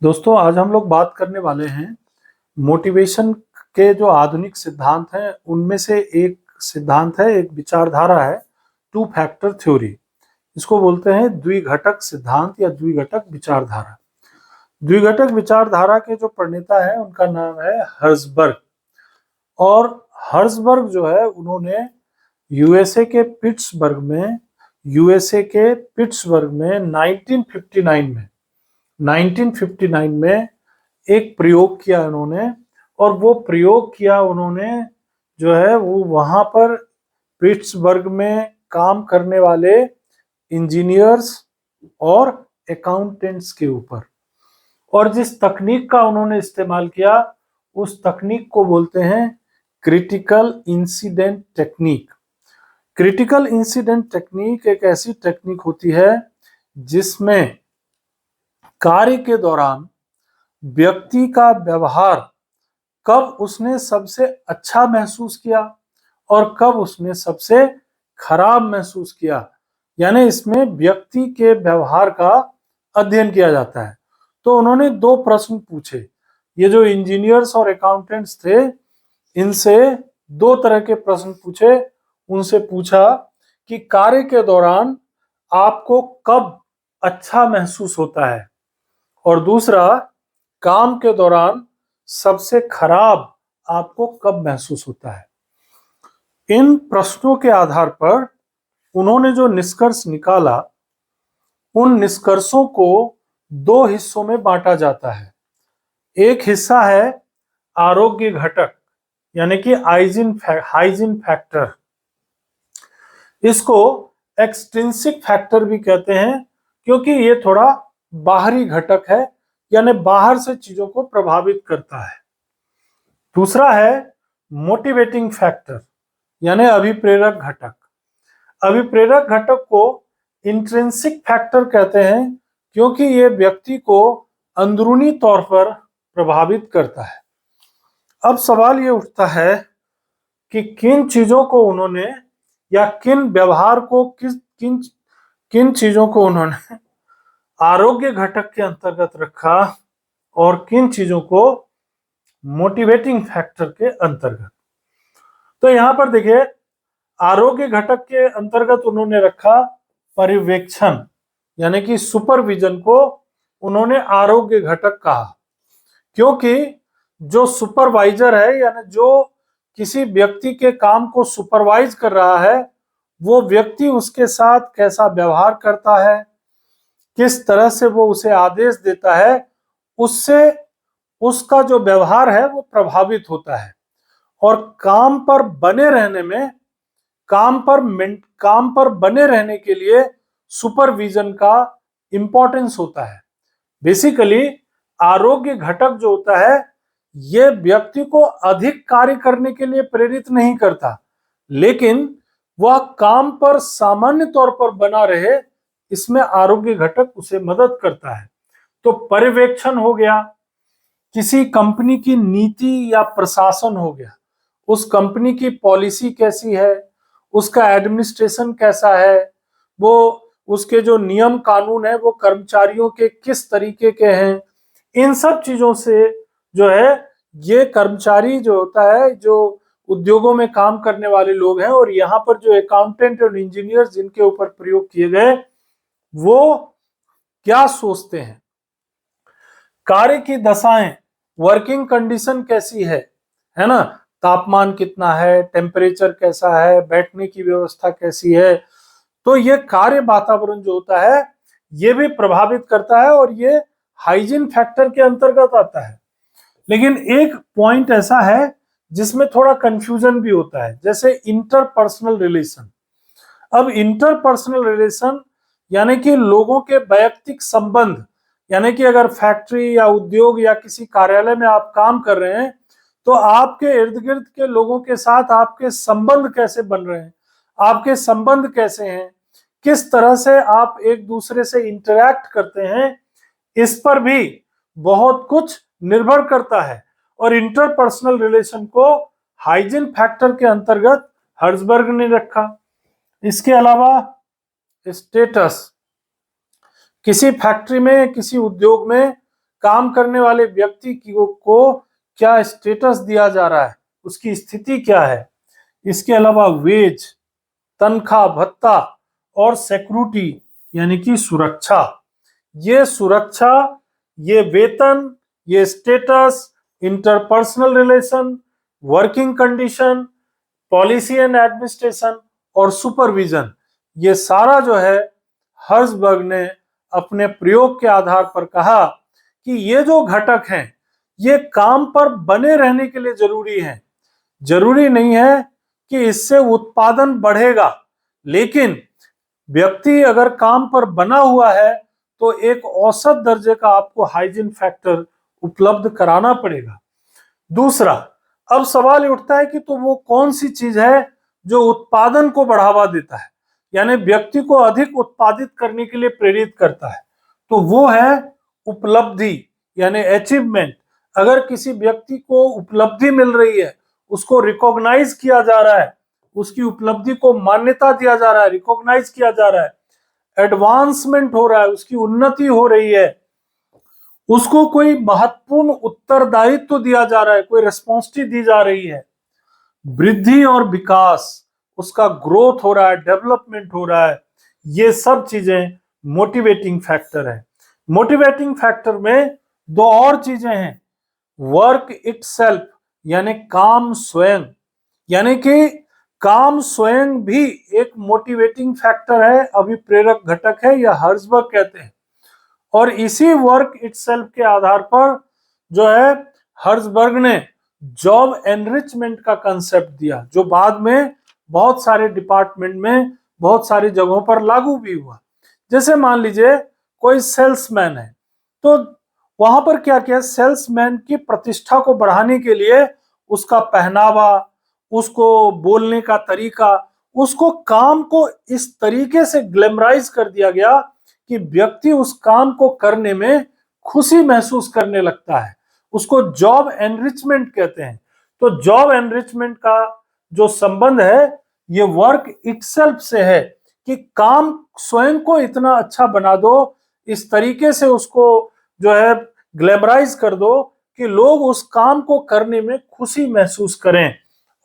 दोस्तों, आज हम लोग बात करने वाले हैं मोटिवेशन के जो आधुनिक सिद्धांत हैं उनमें से एक सिद्धांत है, एक विचारधारा है टू फैक्टर थ्योरी। इसको बोलते हैं द्विघटक सिद्धांत या द्विघटक विचारधारा। द्विघटक विचारधारा के जो प्रणेता है उनका नाम है हर्ज़बर्ग। और हर्ज़बर्ग जो है उन्होंने यूएसए के पिट्सबर्ग में 1959 में एक प्रयोग किया उन्होंने। और वो प्रयोग किया उन्होंने जो है वो वहां पर पिट्सबर्ग में काम करने वाले इंजीनियर्स और अकाउंटेंट्स के ऊपर। और जिस तकनीक का उन्होंने इस्तेमाल किया उस तकनीक को बोलते हैं critical incident technique. Critical incident technique एक ऐसी टेक्निक होती है जिसमें कार्य के दौरान व्यक्ति का व्यवहार कब उसने सबसे अच्छा महसूस किया और कब उसने सबसे खराब महसूस किया, यानी इसमें व्यक्ति के व्यवहार का अध्ययन किया जाता है। तो उन्होंने दो प्रश्न पूछे। ये जो इंजीनियर्स और अकाउंटेंट्स थे इनसे दो तरह के प्रश्न पूछे। उनसे पूछा कि कार्य के दौरान आपको कब अच्छा महसूस होता है और दूसरा, काम के दौरान सबसे खराब आपको कब महसूस होता है। इन प्रश्नों के आधार पर उन्होंने जो निष्कर्ष निकाला उन निष्कर्षों को दो हिस्सों में बांटा जाता है। एक हिस्सा है आरोग्य घटक यानी कि हाइजीन फैक्टर। इसको एक्सट्रिंसिक फैक्टर भी कहते हैं क्योंकि ये थोड़ा बाहरी घटक है, यानी बाहर से चीजों को प्रभावित करता है। दूसरा है मोटिवेटिंग फैक्टर यानी अभिप्रेरक घटक। अभिप्रेरक घटक को इंट्रिंसिक फैक्टर कहते हैं क्योंकि ये व्यक्ति को अंदरूनी तौर पर प्रभावित करता है। अब सवाल ये उठता है कि किन चीजों को उन्होंने या किन व्यवहार को किन किन चीजों को उन्होंने आरोग्य घटक के अंतर्गत रखा और किन चीजों को मोटिवेटिंग फैक्टर के अंतर्गत। तो यहां पर देखिए, आरोग्य घटक के अंतर्गत उन्होंने रखा पर्यवेक्षण यानी कि सुपरविजन को उन्होंने आरोग्य घटक कहा, क्योंकि जो सुपरवाइजर है यानी जो किसी व्यक्ति के काम को सुपरवाइज कर रहा है वो व्यक्ति उसके साथ कैसा व्यवहार करता है, किस तरह से वो उसे आदेश देता है, उससे उसका जो व्यवहार है वो प्रभावित होता है। और काम पर बने रहने में काम पर बने रहने के लिए सुपरविजन का इंपॉर्टेंस होता है। बेसिकली आरोग्य घटक जो होता है ये व्यक्ति को अधिक कार्य करने के लिए प्रेरित नहीं करता, लेकिन वह काम पर सामान्य तौर पर बना रहे, इसमें आरोग्य घटक उसे मदद करता है। तो पर्यवेक्षण हो गया, किसी कंपनी की नीति या प्रशासन हो गया, उस कंपनी की पॉलिसी कैसी है, उसका एडमिनिस्ट्रेशन कैसा है, वो उसके जो नियम कानून है वो कर्मचारियों के किस तरीके के हैं। इन सब चीजों से जो है ये कर्मचारी जो होता है, जो उद्योगों में काम करने वाले लोग हैं और यहाँ पर जो अकाउंटेंट और इंजीनियर जिनके ऊपर प्रयोग किए गए वो क्या सोचते हैं, कार्य की दशाएं, वर्किंग कंडीशन कैसी है ना, तापमान कितना है, टेम्परेचर कैसा है, बैठने की व्यवस्था कैसी है। तो ये कार्य वातावरण जो होता है ये भी प्रभावित करता है और ये हाइजीन फैक्टर के अंतर्गत आता है। लेकिन एक पॉइंट ऐसा है जिसमें थोड़ा कंफ्यूजन भी होता है, जैसे इंटरपर्सनल रिलेशन। अब इंटरपर्सनल रिलेशन यानी कि लोगों के वैयक्तिक संबंध, यानी कि अगर फैक्ट्री या उद्योग या किसी कार्यालय में आप काम कर रहे हैं तो आपके इर्द गिर्द के लोगों के साथ आपके संबंध कैसे बन रहे हैं, आपके संबंध कैसे हैं, किस तरह से आप एक दूसरे से इंटरैक्ट करते हैं, इस पर भी बहुत कुछ निर्भर करता है। और इंटरपर्सनल रिलेशन को हाइजीन फैक्टर के अंतर्गत हर्ज़बर्ग ने रखा। इसके अलावा स्टेटस, किसी फैक्ट्री में किसी उद्योग में काम करने वाले व्यक्ति को क्या स्टेटस दिया जा रहा है, उसकी स्थिति क्या है। इसके अलावा वेज, तनख्वाह, भत्ता और सिक्योरिटी यानी कि सुरक्षा। ये सुरक्षा, ये वेतन, ये status, interpersonal relation, working condition, policy and administration और सुपरविजन, ये सारा जो है हर्जबर्ग ने अपने प्रयोग के आधार पर कहा कि ये जो घटक हैं ये काम पर बने रहने के लिए जरूरी हैं। जरूरी नहीं है कि इससे उत्पादन बढ़ेगा, लेकिन व्यक्ति अगर काम पर बना हुआ है तो एक औसत दर्जे का आपको हाइजीन फैक्टर उपलब्ध कराना पड़ेगा। दूसरा, अब सवाल उठता है कि तो वो कौन सी चीज है जो उत्पादन को बढ़ावा देता है, यानी व्यक्ति को अधिक उत्पादित करने के लिए प्रेरित करता है। तो वो है उपलब्धि यानी अचीवमेंट। अगर किसी व्यक्ति को उपलब्धि मिल रही है, उसको रिकॉग्नाइज किया जा रहा है, उसकी उपलब्धि को मान्यता दिया जा रहा है, रिकॉग्नाइज किया जा रहा है, एडवांसमेंट हो रहा है, उसकी उन्नति हो रही है, उसको कोई महत्वपूर्ण उत्तरदायित्व दिया जा रहा है, कोई रिस्पॉन्सिबिलिटी दी जा रही है, वृद्धि और विकास, उसका ग्रोथ हो रहा है, डेवलपमेंट हो रहा है, ये सब चीजें मोटिवेटिंग फैक्टर है। मोटिवेटिंग फैक्टर में दो और चीजें हैं, वर्क इटसेल्फ यानी काम स्वयं, यानी कि काम स्वयं भी एक मोटिवेटिंग फैक्टर है, अभिप्रेरक घटक है, या हर्जबर्ग कहते हैं। और इसी वर्क इटसेल्फ के आधार पर जो है हर्जबर्ग ने जॉब एनरिचमेंट का कंसेप्ट दिया, जो बाद में बहुत सारे डिपार्टमेंट में बहुत सारी जगहों पर लागू भी हुआ। जैसे मान लीजिए कोई सेल्समैन है, तो वहां पर क्या किया, सेल्समैन की प्रतिष्ठा को बढ़ाने के लिए उसका पहनावा, उसको बोलने का तरीका, उसको काम को इस तरीके से ग्लैमराइज कर दिया गया कि व्यक्ति उस काम को करने में खुशी महसूस करने लगता है। उसको जॉब एनरिचमेंट कहते हैं। तो जॉब एनरिचमेंट का जो संबंध है ये वर्क इटसेल्फ से है कि काम स्वयं को इतना अच्छा बना दो, इस तरीके से उसको जो है ग्लैमराइज कर दो कि लोग उस काम को करने में खुशी महसूस करें।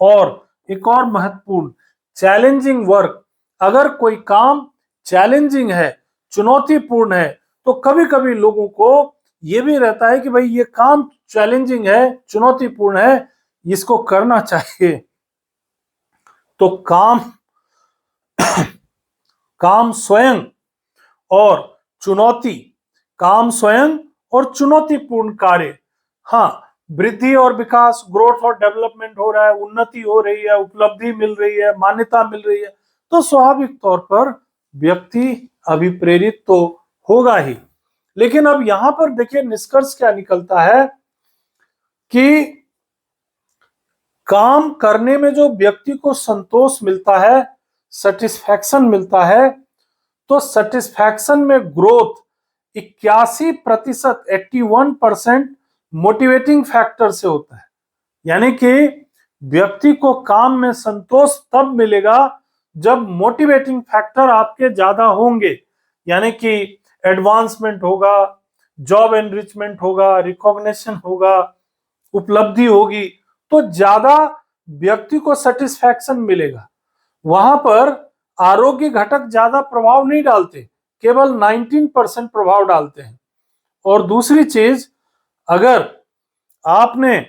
और एक और महत्वपूर्ण, चैलेंजिंग वर्क। अगर कोई काम चैलेंजिंग है, चुनौतीपूर्ण है, तो कभी कभी लोगों को ये भी रहता है कि भाई ये काम चैलेंजिंग है, चुनौतीपूर्ण है, इसको करना चाहिए। तो काम स्वयं और चुनौती, काम स्वयं और चुनौतीपूर्ण कार्य, हाँ, वृद्धि और विकास, ग्रोथ और डेवलपमेंट हो रहा है, उन्नति हो रही है, उपलब्धि मिल रही है, मान्यता मिल रही है, तो स्वाभाविक तौर पर व्यक्ति अभिप्रेरित तो होगा ही। लेकिन अब यहां पर देखिए निष्कर्ष क्या निकलता है कि काम करने में जो व्यक्ति को संतोष मिलता है, सेटिस्फैक्शन मिलता है, तो सेटिस्फैक्शन में ग्रोथ 81%, 81% मोटिवेटिंग फैक्टर से होता है। यानी कि व्यक्ति को काम में संतोष तब मिलेगा जब मोटिवेटिंग फैक्टर आपके ज्यादा होंगे, यानी कि एडवांसमेंट होगा, जॉब एनरिचमेंट होगा, रिकॉग्निशन होगा, उपलब्धि होगी, तो ज्यादा व्यक्ति को सेटिस्फैक्शन मिलेगा। वहां पर आरोग्य घटक ज्यादा प्रभाव नहीं डालते, केवल 19% प्रभाव डालते हैं। और दूसरी चीज, अगर आपने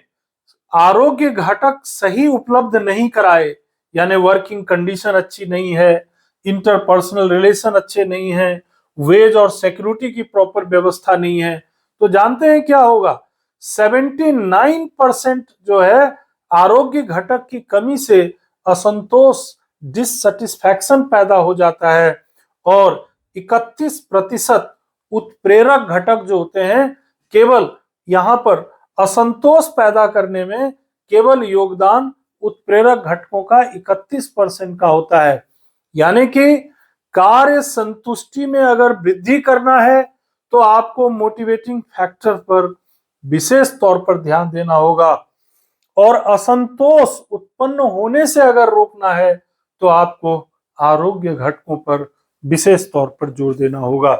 आरोग्य घटक सही उपलब्ध नहीं कराए, यानी वर्किंग कंडीशन अच्छी नहीं है, इंटरपर्सनल रिलेशन अच्छे नहीं है, वेज और सिक्योरिटी की प्रॉपर व्यवस्था नहीं है, तो जानते हैं क्या होगा, 79% जो है आरोग्य घटक की कमी से असंतोष, डिससेटिस्फैक्शन पैदा हो जाता है। और 31% उत्प्रेरक घटक जो होते हैं, केवल यहां पर असंतोष पैदा करने में केवल योगदान उत्प्रेरक घटकों का 31% का होता है। यानी कि कार्य संतुष्टि में अगर वृद्धि करना है तो आपको मोटिवेटिंग फैक्टर पर विशेष तौर पर ध्यान देना होगा, और असंतोष उत्पन्न होने से अगर रोकना है तो आपको आरोग्य घटकों पर विशेष तौर पर जोर देना होगा।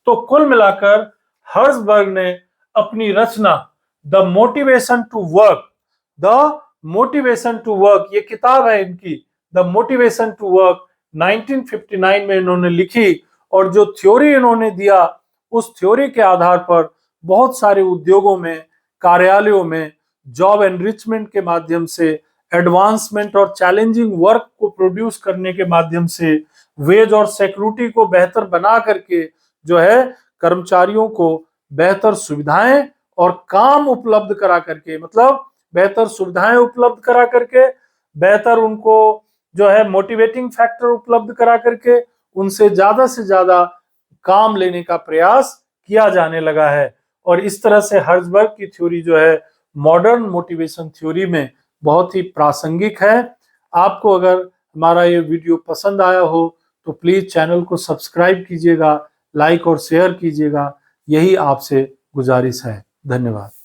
तो कुल मिलाकर हर्जबर्ग ने अपनी रचना the motivation to work, the motivation to work, ये किताब है इनकी, द मोटिवेशन टू वर्क, 1959 में इन्होंने लिखी। और जो थ्योरी इन्होंने दिया, उस थ्योरी के आधार पर बहुत सारे उद्योगों में, कार्यालयों में जॉब एनरिचमेंट के माध्यम से, एडवांसमेंट और चैलेंजिंग वर्क को प्रोड्यूस करने के माध्यम से, वेज और सिक्योरिटी को बेहतर बना करके जो है कर्मचारियों को बेहतर सुविधाएं और काम उपलब्ध करा करके, मतलब बेहतर सुविधाएं उपलब्ध करा करके, बेहतर उनको जो है मोटिवेटिंग फैक्टर उपलब्ध करा करके उनसे से ज्यादा काम लेने का प्रयास किया जाने लगा है। और इस तरह से हर्ट्जबर्ग की थ्योरी जो है मॉडर्न मोटिवेशन थ्योरी में बहुत ही प्रासंगिक है। आपको अगर हमारा ये वीडियो पसंद आया हो तो प्लीज चैनल को सब्सक्राइब कीजिएगा, लाइक और शेयर कीजिएगा, यही आपसे गुजारिश है। धन्यवाद।